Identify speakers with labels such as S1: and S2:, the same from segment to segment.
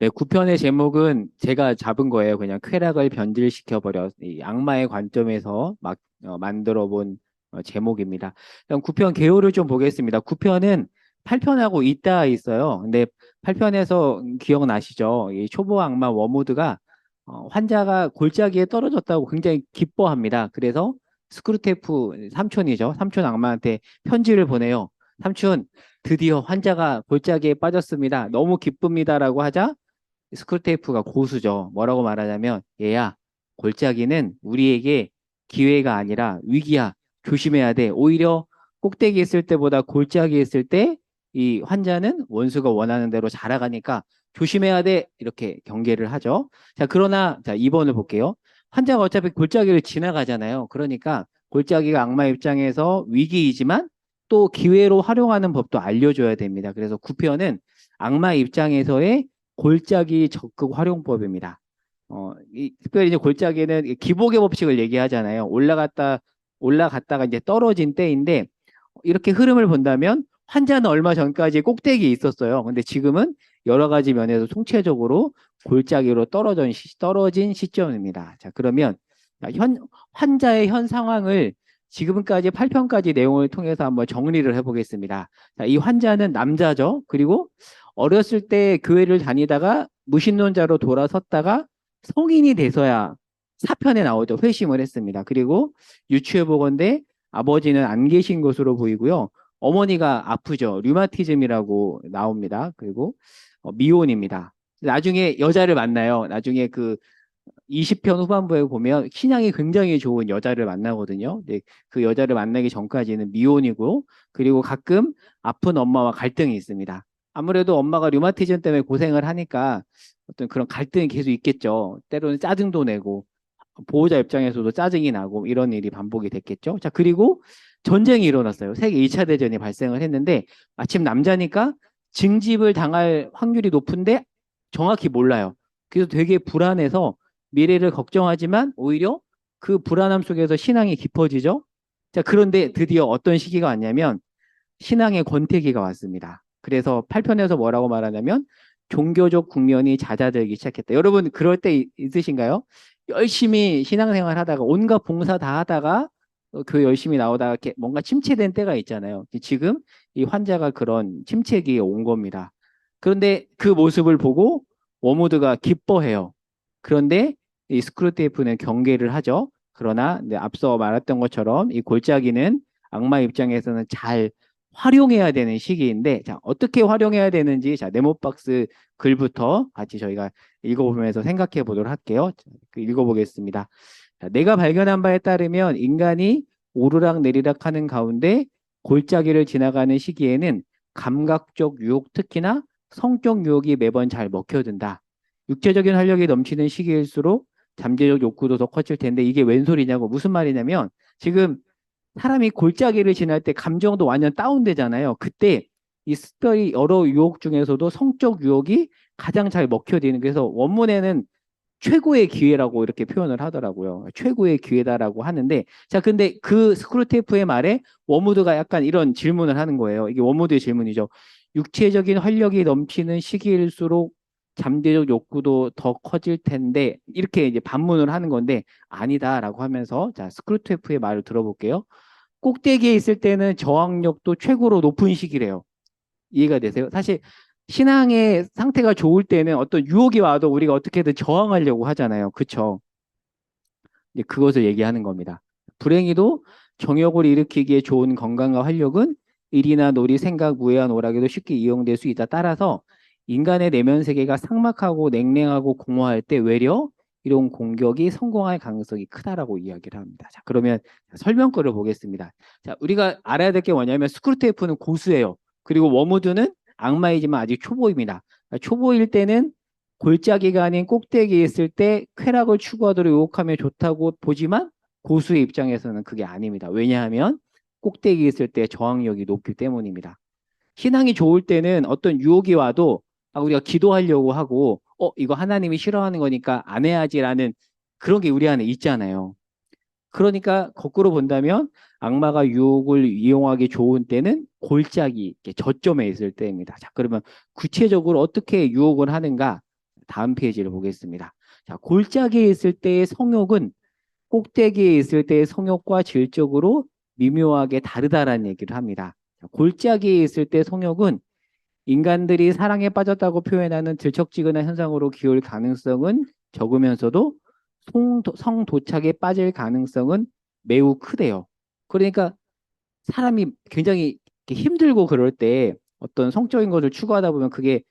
S1: 네, 9편의 제목은 제가 잡은 거예요. 그냥 쾌락을 변질시켜버려. 이 악마의 관점에서 만들어 본 제목입니다. 그럼 9편 개요를 좀 보겠습니다. 9편은 8편하고 있다 있어요. 근데 8편에서 기억나시죠? 이 초보 악마 워무드가 환자가 골짜기에 떨어졌다고 굉장히 기뻐합니다. 그래서 스크루테프 삼촌이죠. 삼촌 악마한테 편지를 보내요. 삼촌, 드디어 환자가 골짜기에 빠졌습니다. 너무 기쁩니다라고 하자 스크루테이프가 고수죠. 뭐라고 말하냐면 얘야 골짜기는 우리에게 기회가 아니라 위기야. 조심해야 돼. 오히려 꼭대기 있을 때보다 골짜기 있을 때 이 환자는 원수가 원하는 대로 자라가니까 조심해야 돼. 이렇게 경계를 하죠. 자, 그러나 자 2번을 볼게요. 환자가 어차피 골짜기를 지나가잖아요. 그러니까 골짜기가 악마 입장에서 위기이지만 또 기회로 활용하는 법도 알려줘야 됩니다. 그래서 9편은 악마 입장에서의 골짜기 적극 활용법입니다. 특별히 이제 골짜기는 기복의 법칙을 얘기하잖아요. 올라갔다가 이제 떨어진 때인데, 이렇게 흐름을 본다면 환자는 얼마 전까지 꼭대기에 있었어요. 근데 지금은 여러 가지 면에서 총체적으로 골짜기로 떨어진 시점입니다. 자, 그러면 환자의 현 상황을 지금까지 8편까지 내용을 통해서 한번 정리를 해보겠습니다. 자, 이 환자는 남자죠. 그리고 어렸을 때 교회를 다니다가 무신론자로 돌아섰다가 성인이 돼서야 4편에 나오죠. 회심을 했습니다. 그리고 유추해 보건대 아버지는 안 계신 것으로 보이고요. 어머니가 아프죠. 류마티즘이라고 나옵니다. 그리고 미혼입니다. 나중에 여자를 만나요. 나중에 그 20편 후반부에 보면 신앙이 굉장히 좋은 여자를 만나거든요. 근데 그 여자를 만나기 전까지는 미혼이고, 그리고 가끔 아픈 엄마와 갈등이 있습니다. 아무래도 엄마가 류마티즘 때문에 고생을 하니까 어떤 그런 갈등이 계속 있겠죠. 때로는 짜증도 내고 보호자 입장에서도 짜증이 나고 이런 일이 반복이 됐겠죠. 자, 그리고 전쟁이 일어났어요. 세계 2차 대전이 발생을 했는데 마침 남자니까 징집을 당할 확률이 높은데 정확히 몰라요. 그래서 되게 불안해서 미래를 걱정하지만 오히려 그 불안함 속에서 신앙이 깊어지죠. 자, 그런데 드디어 어떤 시기가 왔냐면 신앙의 권태기가 왔습니다. 그래서 8편에서 뭐라고 말하냐면 종교적 국면이 잦아들기 시작했다. 여러분 그럴 때 있으신가요? 열심히 신앙생활 하다가 온갖 봉사 다 하다가 교회 열심히 나오다가 이렇게 뭔가 침체된 때가 있잖아요. 지금 이 환자가 그런 침체기에 온 겁니다. 그런데 그 모습을 보고 워무드가 기뻐해요. 그런데 이 스크루테이프는 경계를 하죠. 그러나 앞서 말했던 것처럼 이 골짜기는 악마 입장에서는 잘 활용해야 되는 시기인데, 자, 어떻게 활용해야 되는지, 자, 네모박스 글부터 같이 저희가 읽어보면서 생각해 보도록 할게요. 자, 읽어보겠습니다. 자, 내가 발견한 바에 따르면 인간이 오르락 내리락 하는 가운데 골짜기를 지나가는 시기에는 감각적 유혹, 특히나 성적 유혹이 매번 잘 먹혀든다. 육체적인 활력이 넘치는 시기일수록 잠재적 욕구도 더 커질 텐데 이게 웬 소리냐고, 무슨 말이냐면 지금 사람이 골짜기를 지날 때 감정도 완전 다운되잖아요. 그때 이 특별히 여러 유혹 중에서도 성적 유혹이 가장 잘 먹혀지는, 그래서 원문에는 최고의 기회라고 이렇게 표현을 하더라고요. 최고의 기회다라고 하는데, 자, 근데 그 스크루테이프의 말에 워무드가 약간 이런 질문을 하는 거예요. 이게 워무드의 질문이죠. 육체적인 활력이 넘치는 시기일수록 잠재적 욕구도 더 커질 텐데, 이렇게 이제 반문을 하는 건데, 아니다라고 하면서, 자, 스크루테이프의 말을 들어볼게요. 꼭대기에 있을 때는 저항력도 최고로 높은 시기래요. 이해가 되세요? 사실 신앙의 상태가 좋을 때는 어떤 유혹이 와도 우리가 어떻게든 저항하려고 하잖아요. 그쵸? 이제 그것을 얘기하는 겁니다. 불행히도 정욕을 일으키기에 좋은 건강과 활력은 일이나 놀이, 생각, 무해한 오락에도 쉽게 이용될 수 있다. 따라서 인간의 내면 세계가 삭막하고 냉랭하고 공허할 때 외려 이런 공격이 성공할 가능성이 크다라고 이야기를 합니다. 자, 그러면 설명글을 보겠습니다. 자, 우리가 알아야 될 게 뭐냐면 스크루테이프는 고수예요. 그리고 워무드는 악마이지만 아직 초보입니다. 초보일 때는 골짜기가 아닌 꼭대기에 있을 때 쾌락을 추구하도록 유혹하면 좋다고 보지만 고수의 입장에서는 그게 아닙니다. 왜냐하면 꼭대기에 있을 때 저항력이 높기 때문입니다. 신앙이 좋을 때는 어떤 유혹이 와도 우리가 기도하려고 하고 이거 하나님이 싫어하는 거니까 안 해야지라는 그런 게 우리 안에 있잖아요. 그러니까 거꾸로 본다면 악마가 유혹을 이용하기 좋은 때는 골짜기 저점에 있을 때입니다. 자, 그러면 구체적으로 어떻게 유혹을 하는가? 다음 페이지를 보겠습니다. 자, 골짜기에 있을 때의 성욕은 꼭대기에 있을 때의 성욕과 질적으로 미묘하게 다르다라는 얘기를 합니다. 자, 골짜기에 있을 때 성욕은 인간들이 사랑에 빠졌다고 표현하는 질척지근한 현상으로 기울 가능성은 적으면서도 성도착에 빠질 가능성은 매우 크대요. 그러니까 사람이 굉장히 이렇게 힘들고 그럴 때 어떤 성적인 것을 추구하다 보면 그게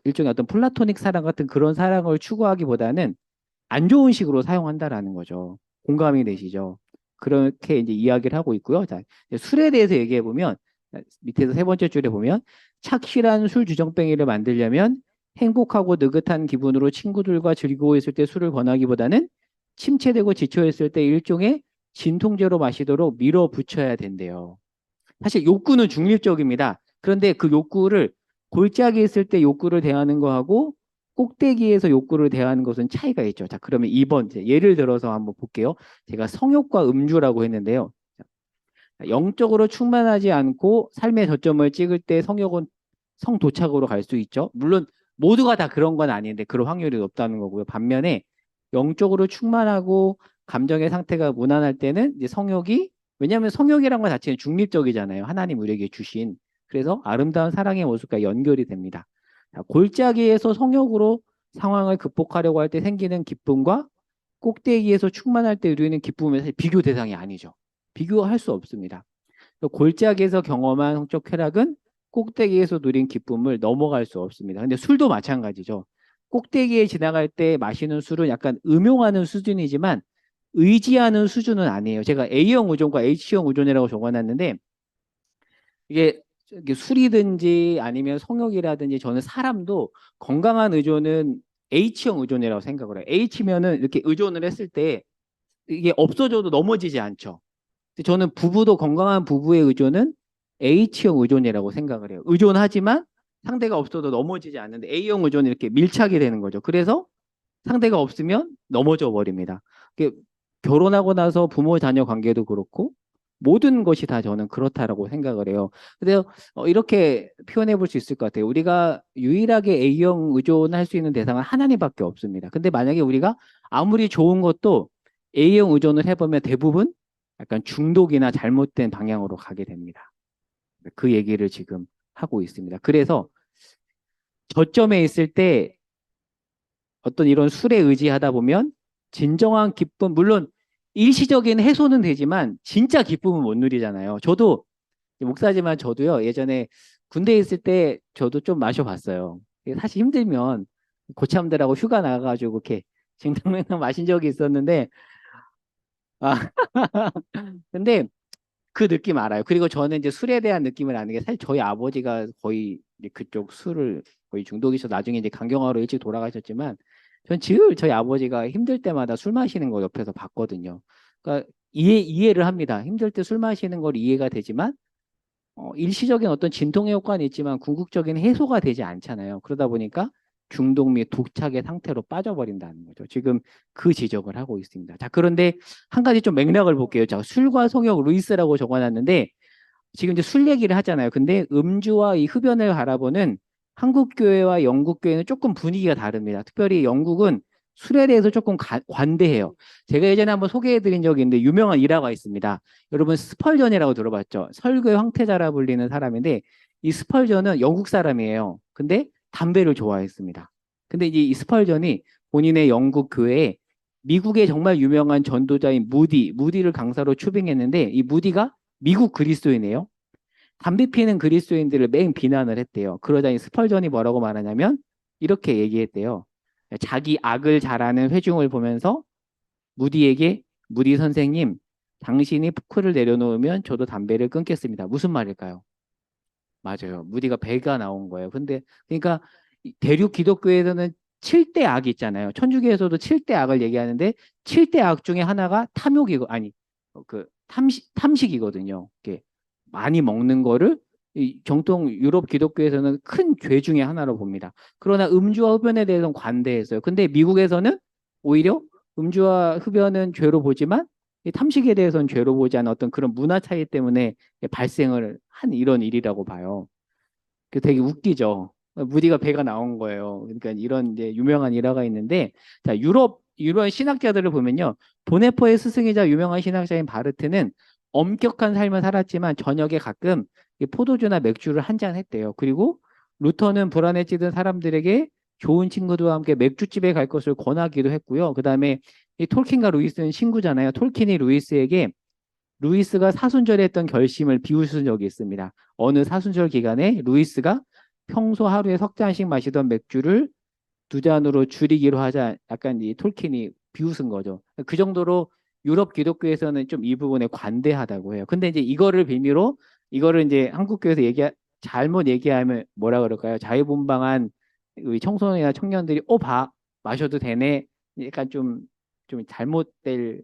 S1: 일종의 어떤 플라토닉 사랑 같은 그런 사랑을 추구하기보다는 안 좋은 식으로 사용한다라는 거죠. 공감이 되시죠? 그렇게 이제 이야기를 하고 있고요. 자, 이제 술에 대해서 얘기해 보면 밑에서 세 번째 줄에 보면 착실한 술 주정뱅이를 만들려면 행복하고 느긋한 기분으로 친구들과 즐기고 있을 때 술을 권하기보다는 침체되고 지쳐 있을 때 일종의 진통제로 마시도록 밀어붙여야 된대요. 사실 욕구는 중립적입니다. 그런데 그 욕구를 골짜기에 있을 때 욕구를 대하는 거하고 꼭대기에서 욕구를 대하는 것은 차이가 있죠. 자, 그러면 2번 예를 들어서 한번 볼게요. 제가 성욕과 음주라고 했는데요. 영적으로 충만하지 않고 삶의 저점을 찍을 때 성욕은 성도착으로 갈 수 있죠. 물론 모두가 다 그런 건 아닌데 그런 확률이 높다는 거고요. 반면에 영적으로 충만하고 감정의 상태가 무난할 때는 이제 성욕이 왜냐하면 성욕이란 것 자체는 중립적이잖아요. 하나님 우리에게 주신. 그래서 아름다운 사랑의 모습과 연결이 됩니다. 자, 골짜기에서 성욕으로 상황을 극복하려고 할 때 생기는 기쁨과 꼭대기에서 충만할 때 누리는 기쁨은 사실 비교 대상이 아니죠. 비교할 수 없습니다. 골짜기에서 경험한 성적 쾌락은 꼭대기에서 누린 기쁨을 넘어갈 수 없습니다. 근데 술도 마찬가지죠. 꼭대기에 지나갈 때 마시는 술은 약간 음용하는 수준이지만 의지하는 수준은 아니에요. 제가 A형 의존과 H형 의존이라고 적어놨는데 이게 술이든지 아니면 성욕이라든지 저는 사람도 건강한 의존은 H형 의존이라고 생각을 해요. H면은 이렇게 의존을 했을 때 이게 없어져도 넘어지지 않죠. 저는 부부도 건강한 부부의 의존은 H형 의존이라고 생각을 해요. 의존하지만 상대가 없어도 넘어지지 않는데 A형 의존이 이렇게 밀착이 되는 거죠. 그래서 상대가 없으면 넘어져 버립니다. 결혼하고 나서 부모 자녀 관계도 그렇고 모든 것이 다 저는 그렇다라고 생각을 해요. 그래서 이렇게 표현해 볼 수 있을 것 같아요. 우리가 유일하게 A형 의존할 수 있는 대상은 하나님밖에 없습니다. 근데 만약에 우리가 아무리 좋은 것도 A형 의존을 해보면 대부분 약간 중독이나 잘못된 방향으로 가게 됩니다. 그 얘기를 지금 하고 있습니다. 그래서 저점에 있을 때 어떤 이런 술에 의지하다 보면 진정한 기쁨, 물론 일시적인 해소는 되지만 진짜 기쁨은 못 누리잖아요. 저도 목사지만 저도요, 예전에 군대에 있을 때 저도 좀 마셔봤어요. 사실 힘들면 고참들하고 휴가 나가가지고 이렇게 징당맹당 마신 적이 있었는데, 아, 근데 그 느낌 알아요. 그리고 저는 이제 술에 대한 느낌을 아는 게 사실 저희 아버지가 거의 이제 그쪽 술을 거의 중독이셔서 나중에 이제 간경화로 일찍 돌아가셨지만 전 늘 저희 아버지가 힘들 때마다 술 마시는 거 옆에서 봤거든요. 그러니까 이해를 합니다. 힘들 때 술 마시는 걸 이해가 되지만 일시적인 어떤 진통의 효과는 있지만 궁극적인 해소가 되지 않잖아요. 그러다 보니까 중독 및 독착의 상태로 빠져버린다는 거죠. 지금 그 지적을 하고 있습니다. 자, 그런데 한 가지 좀 맥락을 볼게요. 자, 술과 성욕 루이스라고 적어놨는데 지금 이제 술 얘기를 하잖아요. 근데 음주와 이 흡연을 바라보는 한국 교회와 영국 교회는 조금 분위기가 다릅니다. 특별히 영국은 술에 대해서 조금 관대해요. 제가 예전에 한번 소개해드린 적이 있는데 유명한 일화가 있습니다. 여러분 스펄전이라고 들어봤죠? 설교의 황태자라 불리는 사람인데 이 스펄전은 영국 사람이에요. 근데 담배를 좋아했습니다. 근데 이제 이 스펄전이 본인의 영국 교회에 미국의 정말 유명한 전도자인 무디를 강사로 추빙했는데 이 무디가 미국 그리스도인이에요. 담배 피는 그리스도인들을 맹 비난을 했대요. 그러자 이 스펄전이 뭐라고 말하냐면 이렇게 얘기했대요. 자기 악을 잘하는 회중을 보면서 무디에게 무디 선생님, 당신이 포크를 내려놓으면 저도 담배를 끊겠습니다. 무슨 말일까요? 맞아요. 무디가 배가 나온 거예요. 근데 그러니까 대륙 기독교에서는 7대 악이 있잖아요. 천주교에서도 7대 악을 얘기하는데 7대 악 중에 하나가 탐욕이고 아니 탐식이거든요. 이게 많이 먹는 거를 이 정통 유럽 기독교에서는 큰 죄 중에 하나로 봅니다. 그러나 음주와 흡연에 대해서는 관대했어요. 근데 미국에서는 오히려 음주와 흡연은 죄로 보지만 이 탐식에 대해서는 죄로 보지 않은 어떤 그런 문화 차이 때문에 발생을 한 이런 일이라고 봐요. 그 되게 웃기죠. 무디가 배가 나온 거예요. 그러니까 이런 이제 유명한 일화가 있는데, 자, 유럽 신학자들을 보면요. 보네포의 스승이자 유명한 신학자인 바르트는 엄격한 삶을 살았지만 저녁에 가끔 이 포도주나 맥주를 한 잔 했대요. 그리고 루터는 불안해지던 사람들에게 좋은 친구들과 함께 맥주집에 갈 것을 권하기도 했고요. 그다음에 이 톨킨과 루이스는 친구잖아요. 톨킨이 루이스에게 루이스가 사순절에 했던 결심을 비웃은 적이 있습니다. 어느 사순절 기간에 루이스가 평소 하루에 석 잔씩 마시던 맥주를 두 잔으로 줄이기로 하자, 약간 이 톨킨이 비웃은 거죠. 그 정도로 유럽 기독교에서는 좀 이 부분에 관대하다고 해요. 근데 이제 이거를 빌미로 이거를 이제 한국교에서 잘못 얘기하면 뭐라 그럴까요? 자유분방한 우리 청소년이나 청년들이 마셔도 되네. 약간 좀 잘못된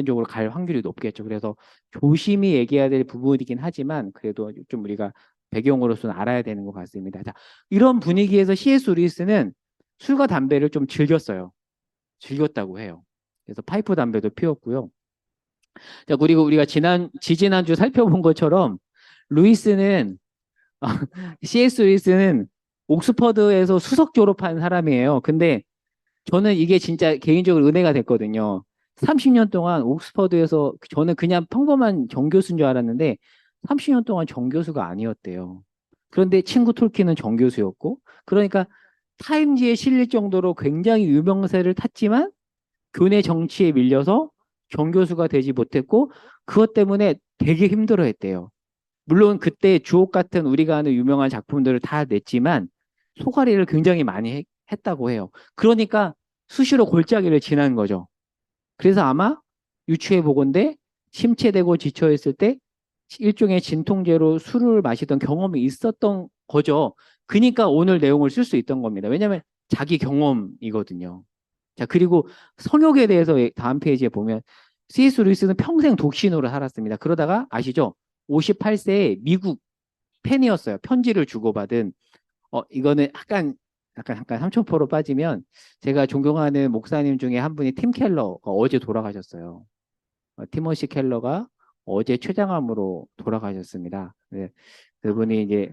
S1: 쪽으로 갈 확률이 높겠죠. 그래서 조심히 얘기해야 될 부분이긴 하지만 그래도 좀 우리가 배경으로서는 알아야 되는 것 같습니다. 자, 이런 분위기에서 C.S. 루이스는 술과 담배를 좀 즐겼어요. 즐겼다고 해요. 그래서 파이프 담배도 피웠고요. 자, 그리고 우리가 지지난주 살펴본 것처럼 루이스는 C.S. 루이스는 옥스퍼드에서 수석 졸업한 사람이에요. 근데 저는 이게 진짜 개인적으로 은혜가 됐거든요. 30년 동안 옥스퍼드에서 저는 그냥 평범한 정교수인 줄 알았는데 30년 동안 정교수가 아니었대요. 그런데 친구 톨킨은 정교수였고, 그러니까 타임지에 실릴 정도로 굉장히 유명세를 탔지만 교내 정치에 밀려서 정교수가 되지 못했고, 그것 때문에 되게 힘들어했대요. 물론 그때 주옥 같은 우리가 아는 유명한 작품들을 다 냈지만 소가리를 굉장히 많이 했다고 해요. 그러니까 수시로 골짜기를 지난 거죠. 그래서 아마 유추해 보건대 심체되고 지쳐있을 때 일종의 진통제로 술을 마시던 경험이 있었던 거죠. 그러니까 오늘 내용을 쓸 수 있던 겁니다. 왜냐하면 자기 경험이거든요. 자, 그리고 성욕에 대해서 다음 페이지에 보면 C.S. 루이스는 평생 독신으로 살았습니다. 그러다가 아시죠? 58세에 미국 팬이었어요. 편지를 주고받은. 이거는 약간 삼천포로 빠지면 제가 존경하는 목사님 중에 한 분이 팀 켈러가 어제 돌아가셨어요. 티모시 켈러가 어제 췌장암으로 돌아가셨습니다. 네, 그분이 이제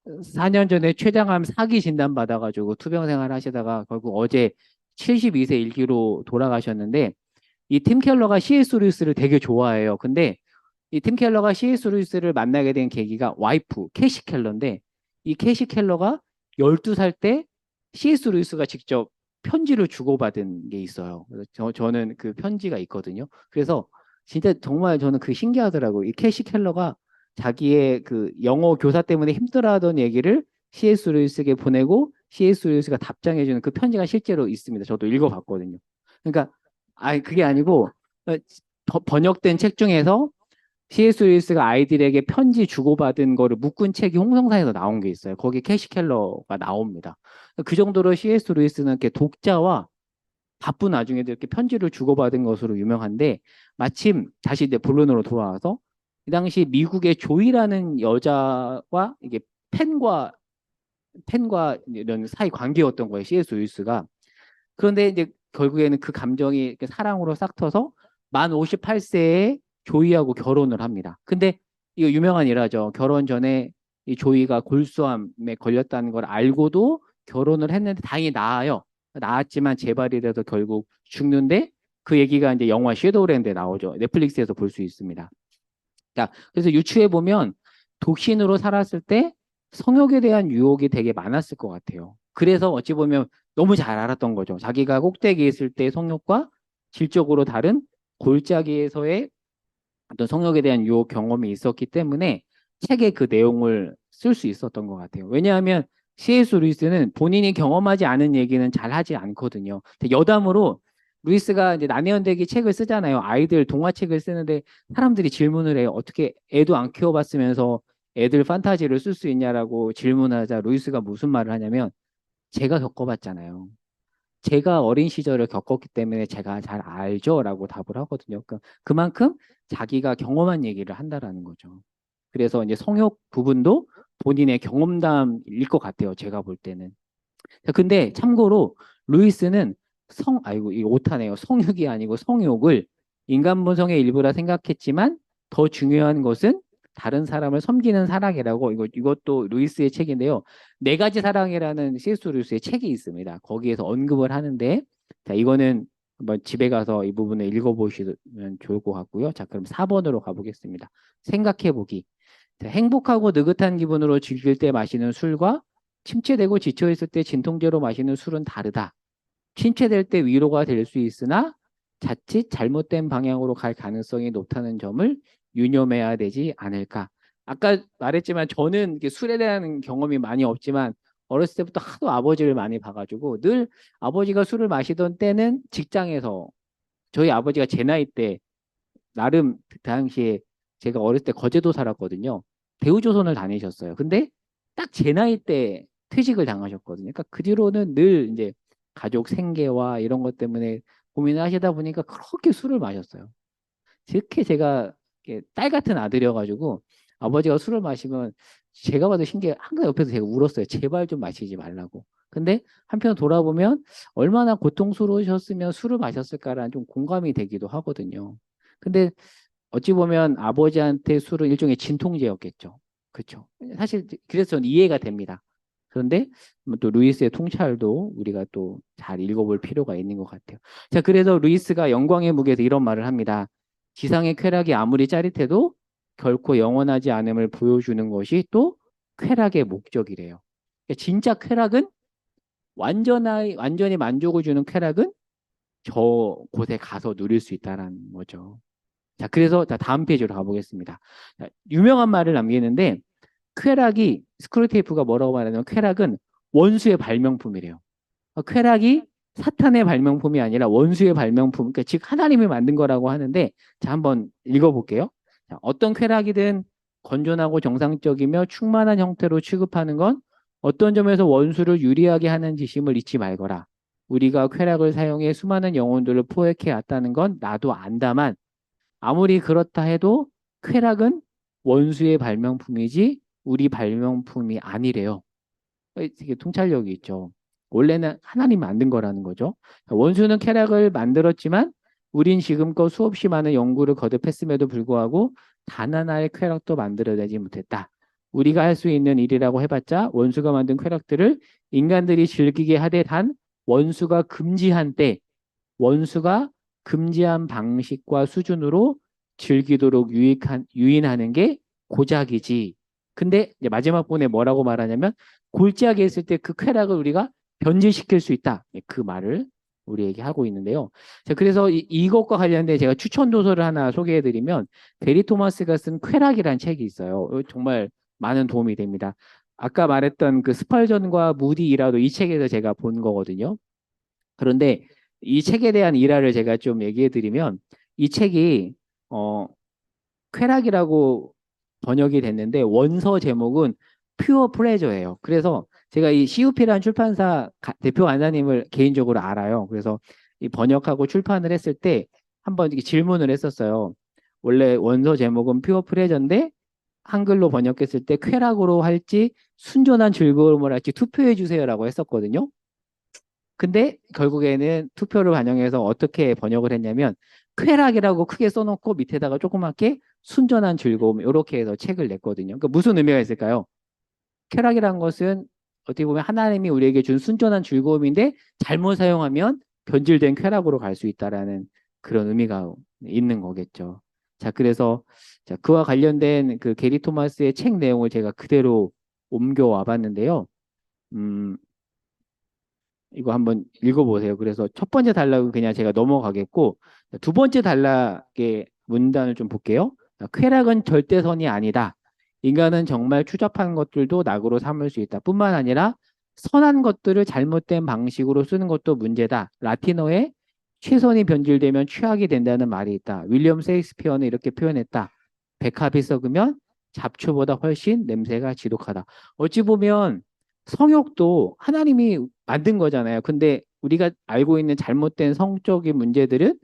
S1: 4년 전에 췌장암 사기 진단 받아가지고 투병 생활 하시다가 결국 어제 72세 일기로 돌아가셨는데 이 팀 켈러가 C.S. 루이스를 되게 좋아해요. 근데 이 팀 켈러가 C.S. 루이스를 만나게 된 계기가 와이프 캐시 켈러인데 이 캐시 켈러가 12살 때 C.S. 루이스가 직접 편지를 주고받은 게 있어요. 그래서 저는 그 편지가 있거든요. 그래서 진짜 정말 저는 그 신기하더라고요. 이 캐시 켈러가 자기의 그 영어 교사 때문에 힘들어하던 얘기를 C.S. 루이스에게 보내고 C.S. 루이스가 답장해주는 그 편지가 실제로 있습니다. 저도 읽어봤거든요. 그러니까 그게 아니고 번역된 책 중에서 C.S. 루이스가 아이들에게 편지 주고받은 거를 묶은 책이 홍성사에서 나온 게 있어요. 거기 캐시 켈러가 나옵니다. 그 정도로 C.S. 루이스는 이렇게 독자와 바쁜 와중에도 이렇게 편지를 주고받은 것으로 유명한데 마침 다시 이제 본론으로 돌아와서 이 당시 미국의 조이라는 여자와 이게 팬과 이런 사이 관계였던 거예요. C.S. 루이스가. 그런데 이제 결국에는 그 감정이 이렇게 사랑으로 싹터서 만 58세에 조이하고 결혼을 합니다. 근데 이거 유명한 일화죠. 결혼 전에 이 조이가 골수암에 걸렸다는 걸 알고도 결혼을 했는데 다행히 나아요. 나았지만 재발이 돼서 결국 죽는데 그 얘기가 이제 영화 섀도우랜드에 나오죠. 넷플릭스에서 볼 수 있습니다. 자, 그래서 유추해 보면 독신으로 살았을 때 성욕에 대한 유혹이 되게 많았을 것 같아요. 그래서 어찌 보면 너무 잘 알았던 거죠. 자기가 꼭대기에 있을 때 성욕과 질적으로 다른 골짜기에서의 어떤 성욕에 대한 유혹 경험이 있었기 때문에 책에 그 내용을 쓸 수 있었던 것 같아요. 왜냐하면 C.S. 루이스는 본인이 경험하지 않은 얘기는 잘 하지 않거든요. 여담으로 루이스가 이제 난해연대기 책을 쓰잖아요. 아이들 동화책을 쓰는데 사람들이 질문을 해요. 어떻게 애도 안 키워봤으면서 애들 판타지를 쓸 수 있냐라고 질문하자 루이스가 무슨 말을 하냐면 제가 겪어봤잖아요. 제가 어린 시절을 겪었기 때문에 제가 잘 알죠라고 답을 하거든요. 그만큼 자기가 경험한 얘기를 한다라는 거죠. 그래서 이제 성욕 부분도 본인의 경험담일 것 같아요. 제가 볼 때는. 근데 참고로 루이스는 아이고, 이 오타네요. 성욕이 아니고 성욕을 인간 본성의 일부라 생각했지만 더 중요한 것은 다른 사람을 섬기는 사랑이라고 이것도 루이스의 책인데요. 네 가지 사랑이라는 C.S. 루이스의 책이 있습니다. 거기에서 언급을 하는데 자, 이거는 한번 집에 가서 이 부분을 읽어보시면 좋을 것 같고요. 자, 그럼 4번으로 가보겠습니다. 생각해보기. 자, 행복하고 느긋한 기분으로 즐길 때 마시는 술과 침체되고 지쳐있을 때 진통제로 마시는 술은 다르다. 침체될 때 위로가 될 수 있으나 자칫 잘못된 방향으로 갈 가능성이 높다는 점을 유념해야 되지 않을까. 아까 말했지만 저는 이렇게 술에 대한 경험이 많이 없지만 어렸을 때부터 하도 아버지를 많이 봐가지고 늘 아버지가 술을 마시던 때는 직장에서 저희 아버지가 제 나이 때 나름 그 당시에 제가 어렸을 때 거제도 살았거든요. 대우조선을 다니셨어요. 근데 딱 제 나이 때 퇴직을 당하셨거든요. 그러니까 그 뒤로는 늘 이제 가족 생계와 이런 것 때문에 고민을 하시다 보니까 그렇게 술을 마셨어요. 그렇게 제가 이렇게 딸 같은 아들이어가지고 아버지가 술을 마시면 제가 봐도 신기해. 항상 옆에서 제가 울었어요. 제발 좀 마시지 말라고. 근데 한편 돌아보면 얼마나 고통스러우셨으면 술을 마셨을까라는 좀 공감이 되기도 하거든요. 근데 어찌 보면 아버지한테 술은 일종의 진통제였겠죠. 그렇죠. 사실 그래서 저는 이해가 됩니다. 그런데 또 루이스의 통찰도 우리가 또 잘 읽어볼 필요가 있는 것 같아요. 자, 그래서 루이스가 영광의 무게에서 이런 말을 합니다. 지상의 쾌락이 아무리 짜릿해도 결코 영원하지 않음을 보여주는 것이 또 쾌락의 목적이래요. 그러니까 진짜 쾌락은 완전히 만족을 주는 쾌락은 저 곳에 가서 누릴 수 있다는 거죠. 자, 그래서 자, 다음 페이지로 가보겠습니다. 자, 유명한 말을 남기는데 쾌락이 스크루테이프가 뭐라고 말하냐면 쾌락은 원수의 발명품이래요. 쾌락이 사탄의 발명품이 아니라 원수의 발명품, 그러니까 즉 하나님이 만든 거라고 하는데 자, 한번 읽어볼게요. 자, 어떤 쾌락이든 건전하고 정상적이며 충만한 형태로 취급하는 건 어떤 점에서 원수를 유리하게 하는 짓임을 잊지 말거라. 우리가 쾌락을 사용해 수많은 영혼들을 포획해 왔다는 건 나도 안다만 아무리 그렇다 해도 쾌락은 원수의 발명품이지 우리 발명품이 아니래요. 되게 통찰력이 있죠. 원래는 하나님이 만든 거라는 거죠. 원수는 쾌락을 만들었지만 우린 지금껏 수없이 많은 연구를 거듭했음에도 불구하고 단 하나의 쾌락도 만들어내지 못했다. 우리가 할 수 있는 일이라고 해봤자 원수가 만든 쾌락들을 인간들이 즐기게 하되 단 원수가 금지한 때 원수가 금지한 방식과 수준으로 즐기도록 유인하는 게 고작이지. 근데 이제 마지막 부분에 뭐라고 말하냐면 골짜기에 있을 때 그 쾌락을 우리가 변질시킬 수 있다. 그 말을 우리에게 하고 있는데요. 자, 그래서 이것과 관련된 제가 추천 도서를 하나 소개해드리면 베리 토마스가 쓴 쾌락이라는 책이 있어요. 정말 많은 도움이 됩니다. 아까 말했던 그 스펄전과 무디 이라도 이 책에서 제가 본 거거든요. 그런데 이 책에 대한 일화를 제가 좀 얘기해 드리면 이 책이 쾌락이라고 번역이 됐는데 원서 제목은 퓨어 플레저예요. 그래서 제가 이 CUP라는 출판사 대표 간사님을 개인적으로 알아요. 그래서 이 번역하고 출판을 했을 때 한번 이렇게 질문을 했었어요. 원래 원서 제목은 퓨어 플레저인데 한글로 번역했을 때 쾌락으로 할지 순전한 즐거움을 할지 투표해 주세요라고 했었거든요. 근데 결국에는 투표를 반영해서 어떻게 번역을 했냐면 쾌락이라고 크게 써놓고 밑에다가 조그맣게 순전한 즐거움 이렇게 해서 책을 냈거든요. 그러니까 무슨 의미가 있을까요? 쾌락이란 것은 어떻게 보면 하나님이 우리에게 준 순전한 즐거움인데 잘못 사용하면 변질된 쾌락으로 갈 수 있다라는 그런 의미가 있는 거겠죠. 자, 그래서 자, 그와 관련된 그 게리 토마스의 책 내용을 제가 그대로 옮겨와 봤는데요. 음, 이거 한번 읽어보세요. 그래서 첫 번째 단락은 그냥 제가 넘어가겠고 두 번째 단락의 문단을 좀 볼게요. 쾌락은 절대선이 아니다. 인간은 정말 추잡한 것들도 낙으로 삼을 수 있다. 뿐만 아니라 선한 것들을 잘못된 방식으로 쓰는 것도 문제다. 라틴어에 최선이 변질되면 최악이 된다는 말이 있다. 윌리엄 셰익스피어는 이렇게 표현했다. 백합이 썩으면 잡초보다 훨씬 냄새가 지독하다. 어찌 보면 성욕도 하나님이 만든 거잖아요. 근데 우리가 알고 있는 잘못된 성적인 문제들은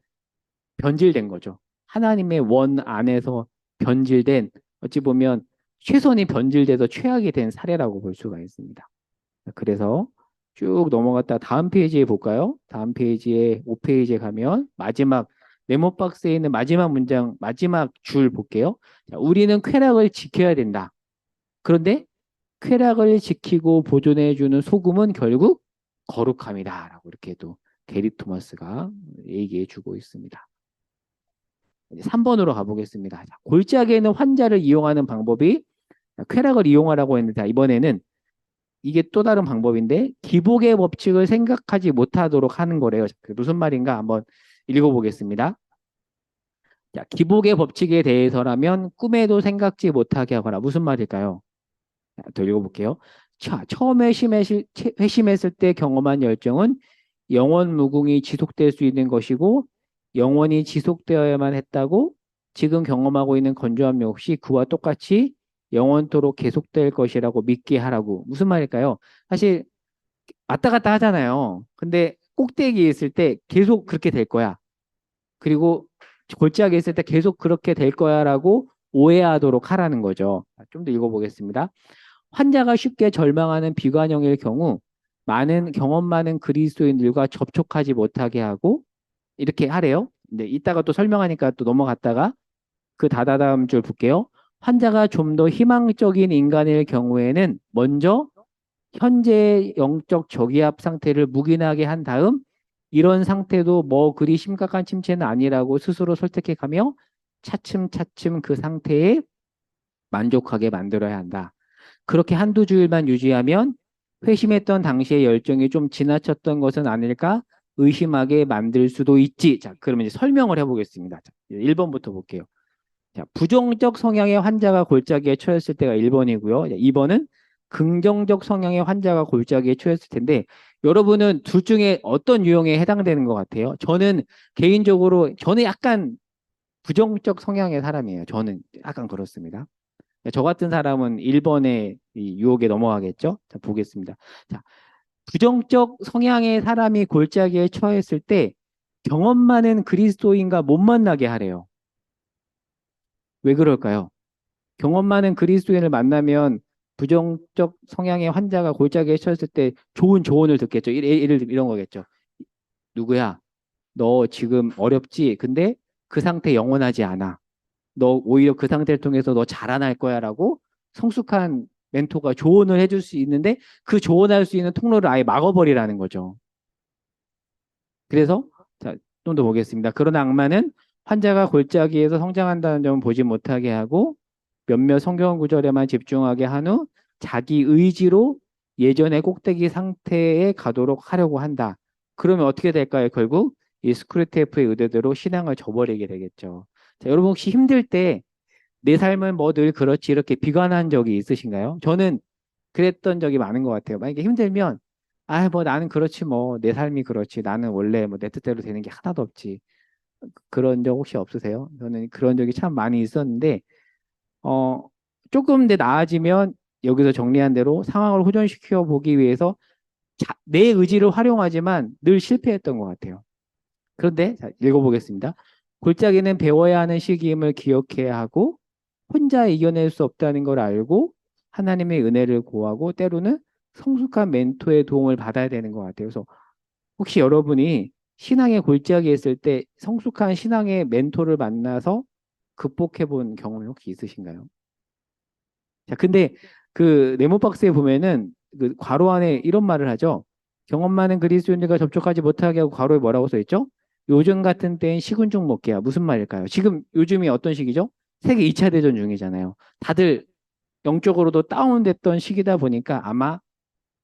S1: 변질된 거죠. 하나님의 원 안에서 변질된 어찌 보면 최선이 변질돼서 최악이 된 사례라고 볼 수가 있습니다. 그래서 쭉 넘어갔다 다음 페이지에 볼까요? 다음 페이지에 5페이지에 가면 마지막 네모박스에 있는 마지막 문장, 마지막 줄 볼게요. 자, 우리는 쾌락을 지켜야 된다. 그런데 쾌락을 지키고 보존해주는 소금은 결국 거룩함이다. 라고 이렇게 또 게리 토마스가 얘기해 주고 있습니다. 이제 3번으로 가보겠습니다. 자, 골짜기에는 환자를 이용하는 방법이 쾌락을 이용하라고 했는데 이번에는 이게 또 다른 방법인데 기복의 법칙을 생각하지 못하도록 하는 거래요. 무슨 말인가 한번 읽어보겠습니다. 자, 기복의 법칙에 대해서라면 꿈에도 생각지 못하게 하거나 무슨 말일까요? 자, 더 읽어볼게요. 자, 처음 회심했을 때 경험한 열정은 영원 무궁히 지속될 수 있는 것이고 영원히 지속되어야만 했다고 지금 경험하고 있는 건조함 역시 그와 똑같이 영원토록 계속될 것이라고 믿게 하라고. 무슨 말일까요? 사실 왔다 갔다 하잖아요. 근데 꼭대기에 있을 때 계속 그렇게 될 거야. 그리고 골짜기에 있을 때 계속 그렇게 될 거야라고 오해하도록 하라는 거죠. 좀 더 읽어보겠습니다. 환자가 쉽게 절망하는 비관형일 경우 많은 경험 많은 그리스도인들과 접촉하지 못하게 하고 이렇게 하래요. 근데 이따가 또 설명하니까 또 넘어갔다가 그 다다음 줄 볼게요. 환자가 좀 더 희망적인 인간일 경우에는 먼저 현재의 영적 저기압 상태를 묵인하게 한 다음 이런 상태도 뭐 그리 심각한 침체는 아니라고 스스로 설득해 가며 차츰차츰 그 상태에 만족하게 만들어야 한다. 그렇게 한두 주일만 유지하면 회심했던 당시의 열정이 좀 지나쳤던 것은 아닐까 의심하게 만들 수도 있지. 자, 그러면 이제 설명을 해보겠습니다. 자, 1번부터 볼게요. 자, 부정적 성향의 환자가 골짜기에 처했을 때가 1번이고요. 2번은 긍정적 성향의 환자가 골짜기에 처했을 텐데 여러분은 둘 중에 어떤 유형에 해당되는 것 같아요? 저는 개인적으로 저는 약간 부정적 성향의 사람이에요. 저는 약간 그렇습니다. 저 같은 사람은 1번의 이 유혹에 넘어가겠죠? 자, 보겠습니다. 자, 부정적 성향의 사람이 골짜기에 처했을 때 경험 많은 그리스도인과 못 만나게 하래요. 왜 그럴까요? 경험 많은 그리스도인을 만나면 부정적 성향의 환자가 골짜기에 처했을 때 좋은 조언을 듣겠죠. 예를 들면 이런 거겠죠. 누구야? 너 지금 어렵지? 근데 그 상태 영원하지 않아. 너 오히려 그 상태를 통해서 너 자라날 거야라고 성숙한 멘토가 조언을 해줄 수 있는데 그 조언할 수 있는 통로를 아예 막아버리라는 거죠. 그래서 자, 좀 더 보겠습니다. 그러나 악마는 환자가 골짜기에서 성장한다는 점을 보지 못하게 하고 몇몇 성경 구절에만 집중하게 한 후 자기 의지로 예전의 꼭대기 상태에 가도록 하려고 한다. 그러면 어떻게 될까요? 결국 이 스크루테이프의 의도대로 신앙을 저버리게 되겠죠. 자, 여러분 혹시 힘들 때 내 삶은 뭐 늘 그렇지 이렇게 비관한 적이 있으신가요? 저는 그랬던 적이 많은 것 같아요. 만약에 힘들면 아, 뭐 나는 그렇지 뭐 내 삶이 그렇지 나는 원래 뭐 내 뜻대로 되는 게 하나도 없지. 그런 적 혹시 없으세요? 저는 그런 적이 참 많이 있었는데 어 조금 내 나아지면 여기서 정리한 대로 상황을 호전시켜 보기 위해서 내 의지를 활용하지만 늘 실패했던 것 같아요. 그런데 자, 읽어보겠습니다. 골짜기는 배워야 하는 시기임을 기억해야 하고 혼자 이겨낼 수 없다는 걸 알고 하나님의 은혜를 구하고 때로는 성숙한 멘토의 도움을 받아야 되는 것 같아요. 그래서 혹시 여러분이 신앙의 골짜기에 있을 때 성숙한 신앙의 멘토를 만나서 극복해 본 경험이 혹시 있으신가요? 자, 근데 그 네모박스에 보면은 그 괄호 안에 이런 말을 하죠. 경험 많은 그리스도인들과 접촉하지 못하게 하고 괄호에 뭐라고 써 있죠? 요즘 같은 때엔 식은 죽 먹기야. 무슨 말일까요? 지금 요즘이 어떤 시기죠? 세계 2차 대전 중이잖아요. 다들 영적으로도 다운됐던 시기다 보니까 아마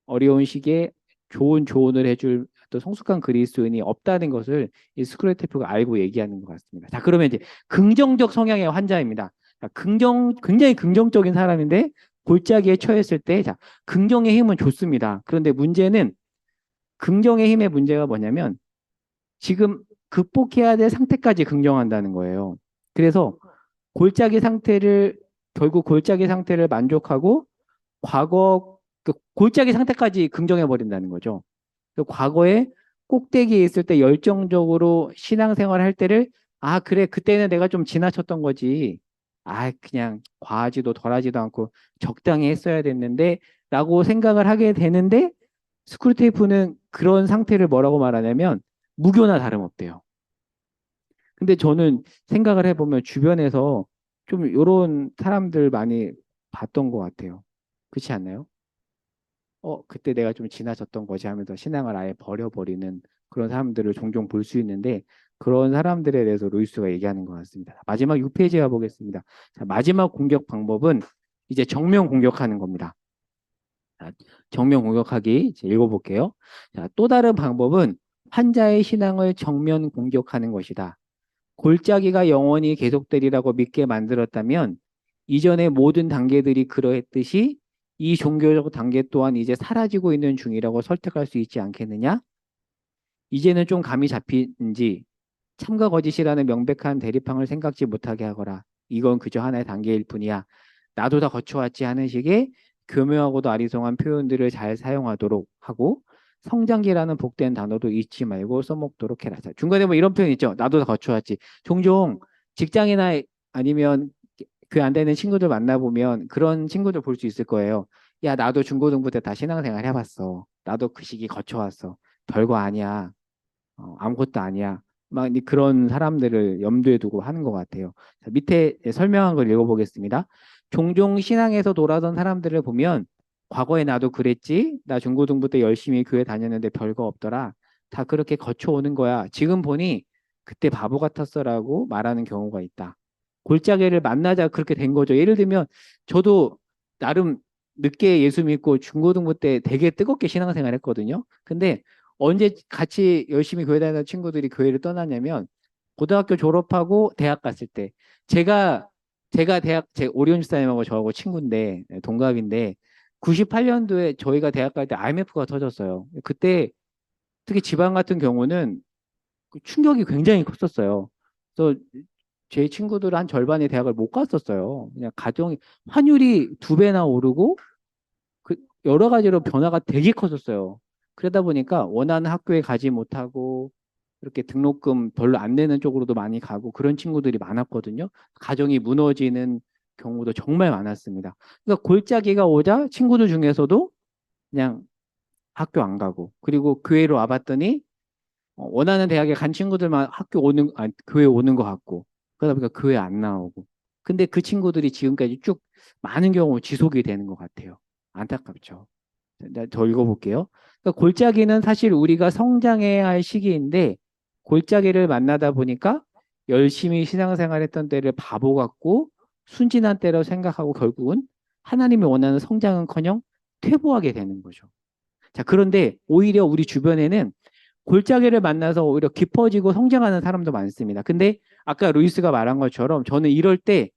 S1: 어려운 시기에 좋은 조언을 해줄 또 성숙한 그리스도인이 없다는 것을 이 스크래테프가 알고 얘기하는 것 같습니다. 자, 그러면 이제 긍정적 성향의 환자입니다. 자, 굉장히 긍정적인 사람인데 골짜기에 처했을 때, 자, 긍정의 힘은 좋습니다. 그런데 문제는 긍정의 힘의 문제가 뭐냐면 지금 극복해야 될 상태까지 긍정한다는 거예요. 그래서 골짜기 상태를 결국 골짜기 상태를 만족하고 과거 그 골짜기 상태까지 긍정해 버린다는 거죠. 그 과거에 꼭대기에 있을 때 열정적으로 신앙생활 할 때를 아 그래 그때는 내가 좀 지나쳤던 거지. 아 그냥 과하지도 덜하지도 않고 적당히 했어야 됐는데 라고 생각을 하게 되는데 스크루테이프는 그런 상태를 뭐라고 말하냐면 무교나 다름없대요. 근데 저는 생각을 해보면 주변에서 좀 요런 사람들 많이 봤던 것 같아요. 그렇지 않나요? 그때 내가 좀 지나쳤던 거지 하면서 신앙을 아예 버려버리는 그런 사람들을 종종 볼 수 있는데 그런 사람들에 대해서 루이스가 얘기하는 것 같습니다. 마지막 6페이지 가보겠습니다. 자, 마지막 공격 방법은 이제 정면 공격하는 겁니다. 자, 정면 공격하기 이제 읽어볼게요. 자, 또 다른 방법은 환자의 신앙을 정면 공격하는 것이다. 골짜기가 영원히 계속되리라고 믿게 만들었다면 이전의 모든 단계들이 그러했듯이 이 종교적 단계 또한 이제 사라지고 있는 중이라고 설득할 수 있지 않겠느냐? 이제는 좀 감이 잡히는지 참과 거짓이라는 명백한 대립항을 생각지 못하게 하거라. 이건 그저 하나의 단계일 뿐이야. 나도 다 거쳐왔지 하는 식의 교묘하고도 아리송한 표현들을 잘 사용하도록 하고 성장기라는 복된 단어도 잊지 말고 써먹도록 해라. 자, 중간에 뭐 이런 표현 있죠. 나도 다 거쳐왔지. 종종 직장이나 아니면 그 안 되는 친구들 만나보면 그런 친구들 볼 수 있을 거예요. 야, 나도 중고등부 때 다 신앙생활 해봤어. 나도 그 시기 거쳐왔어. 별거 아니야. 아무것도 아니야. 막 그런 사람들을 염두에 두고 하는 것 같아요. 자, 밑에 설명한 걸 읽어보겠습니다. 종종 신앙에서 돌아선 사람들을 보면 과거에 나도 그랬지. 나 중고등부 때 열심히 교회 다녔는데 별거 없더라. 다 그렇게 거쳐오는 거야. 지금 보니 그때 바보 같았어라고 말하는 경우가 있다. 골짜기를 만나자 그렇게 된 거죠. 예를 들면 저도 나름 늦게 예수 믿고 중고등부 때 되게 뜨겁게 신앙생활 했거든요. 근데 언제 같이 열심히 교회 다니던 친구들이 교회를 떠났냐면 고등학교 졸업하고 대학 갔을 때 제가 대학 제 오리온 집사님하고 저하고 친구인데 동갑인데 98년도에 저희가 대학 갈 때 IMF가 터졌어요. 그때 특히 지방 같은 경우는 그 충격이 굉장히 컸었어요. 그래서 제 친구들 한 절반이 대학을 못 갔었어요. 그냥 가정이 환율이 두 배나 오르고 그 여러 가지로 변화가 되게 컸었어요. 그러다 보니까 원하는 학교에 가지 못하고 이렇게 등록금 별로 안 내는 쪽으로도 많이 가고 그런 친구들이 많았거든요. 가정이 무너지는 경우도 정말 많았습니다. 그러니까 골짜기가 오자 친구들 중에서도 그냥 학교 안 가고 그리고 교회로 와봤더니 원하는 대학에 간 친구들만 학교 오는 교회 오는 것 같고 그러다 보니까 교회 안 나오고 근데 그 친구들이 지금까지 쭉 많은 경우 지속이 되는 것 같아요. 안타깝죠. 더 읽어볼게요. 그러니까 골짜기는 사실 우리가 성장해야 할 시기인데 골짜기를 만나다 보니까 열심히 신앙생활했던 때를 바보 같고 순진한 때로 생각하고 결국은 하나님이 원하는 성장은커녕 퇴보하게 되는 거죠. 자, 그런데 오히려 우리 주변에는 골짜기를 만나서 오히려 깊어지고 성장하는 사람도 많습니다. 근데 아까 루이스가 말한 것처럼 저는 이럴 때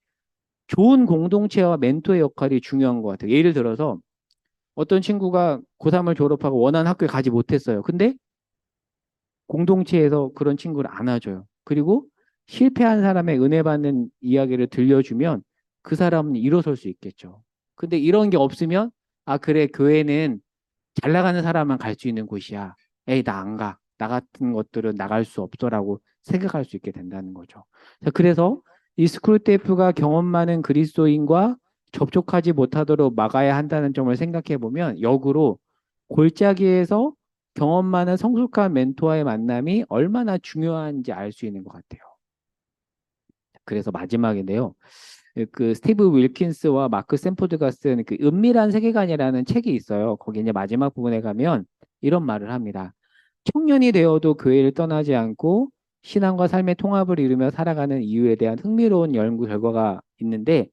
S1: 좋은 공동체와 멘토의 역할이 중요한 것 같아요. 예를 들어서 어떤 친구가 고3을 졸업하고 원하는 학교에 가지 못했어요. 근데 공동체에서 그런 친구를 안아줘요. 그리고 실패한 사람의 은혜 받는 이야기를 들려주면 그 사람은 일어설 수 있겠죠. 근데 이런 게 없으면 아, 그래, 교회는 잘 나가는 사람만 갈 수 있는 곳이야. 에이, 나 안 가. 나 같은 것들은 나갈 수 없어라고 생각할 수 있게 된다는 거죠. 자, 그래서 이 스크루테이프가 경험 많은 그리스도인과 접촉하지 못하도록 막아야 한다는 점을 생각해 보면 역으로 골짜기에서 경험 많은 성숙한 멘토와의 만남이 얼마나 중요한지 알 수 있는 것 같아요. 그래서 마지막인데요. 그 스티브 윌킨스와 마크 샌포드가 쓴 그 은밀한 세계관이라는 책이 있어요. 거기 이제 마지막 부분에 가면 이런 말을 합니다. 청년이 되어도 교회를 떠나지 않고 신앙과 삶의 통합을 이루며 살아가는 이유에 대한 흥미로운 연구 결과가 있는데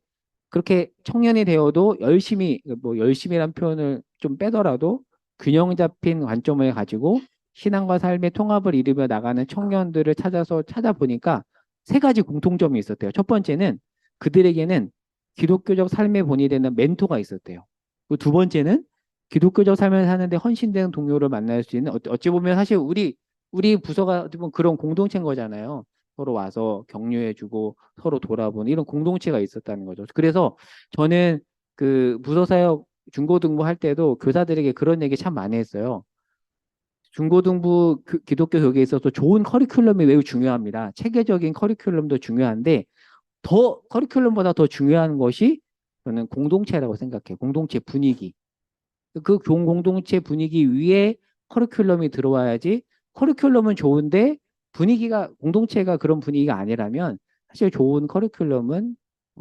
S1: 그렇게 청년이 되어도 열심히 뭐 열심히란 표현을 좀 빼더라도 균형 잡힌 관점을 가지고 신앙과 삶의 통합을 이루며 나가는 청년들을 찾아서 찾아보니까 세 가지 공통점이 있었대요. 첫 번째는 그들에게는 기독교적 삶의 본이 되는 멘토가 있었대요. 그리고 두 번째는 기독교적 삶을 사는데 헌신되는 동료를 만날 수 있는 어찌 보면 사실 우리 부서가 어떻게 보면 그런 공동체인 거잖아요. 서로 와서 격려해주고 서로 돌아보는 이런 공동체가 있었다는 거죠. 그래서 저는 그 부서사역 중고등부 할 때도 교사들에게 그런 얘기 참 많이 했어요. 중고등부 기독교 교육에 있어서 좋은 커리큘럼이 매우 중요합니다. 체계적인 커리큘럼도 중요한데 더 커리큘럼보다 더 중요한 것이 저는 공동체라고 생각해요. 공동체 분위기. 그 좋은 공동체 분위기 위에 커리큘럼이 들어와야지 커리큘럼은 좋은데 분위기가 공동체가 그런 분위기가 아니라면 사실 좋은 커리큘럼은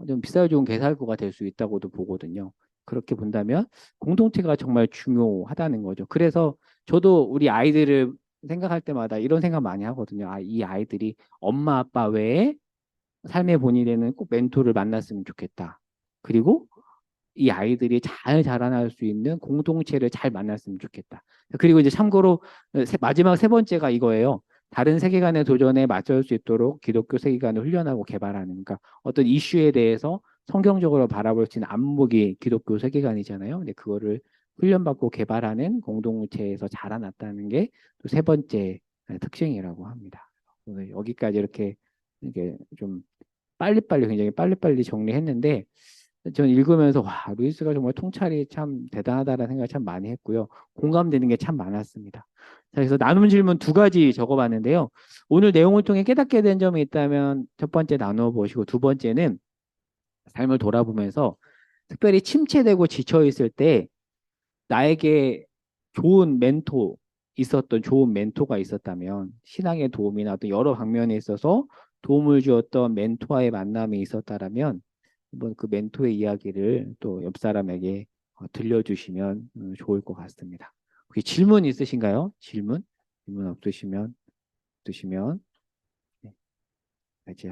S1: 좀 비싸고 좋은 개살구가 될 수 있다고도 보거든요. 그렇게 본다면 공동체가 정말 중요하다는 거죠. 그래서 저도 우리 아이들을 생각할 때마다 이런 생각 많이 하거든요. 아, 이 아이들이 엄마 아빠 외에 삶의 본이 되는 꼭 멘토를 만났으면 좋겠다. 그리고 이 아이들이 잘 자라날 수 있는 공동체를 잘 만났으면 좋겠다. 그리고 이제 참고로 마지막 세 번째가 이거예요. 다른 세계관의 도전에 맞설 수 있도록 기독교 세계관을 훈련하고 개발하는, 그러니까 어떤 이슈에 대해서 성경적으로 바라볼 수 있는 안목이 기독교 세계관이잖아요. 근데 그거를 훈련받고 개발하는 공동체에서 자라났다는 게 또 세 번째 특징이라고 합니다. 오늘 여기까지 이렇게 좀 빨리빨리 굉장히 빨리빨리 정리했는데 전 읽으면서 와, 루이스가 정말 통찰이 참 대단하다라는 생각을 참 많이 했고요. 공감되는 게 참 많았습니다. 자, 그래서 나눔 질문 두 가지 적어봤는데요. 오늘 내용을 통해 깨닫게 된 점이 있다면 첫 번째 나누어 보시고 두 번째는 삶을 돌아보면서 특별히 침체되고 지쳐 있을 때 나에게 좋은 멘토가 있었다면 신앙의 도움이나 어떤 여러 방면에 있어서 도움을 주었던 멘토와의 만남이 있었다라면 한번 그 멘토의 이야기를 또 옆 사람에게 들려주시면 좋을 것 같습니다. 혹시 질문 있으신가요? 질문? 질문 없으시면 네, 이제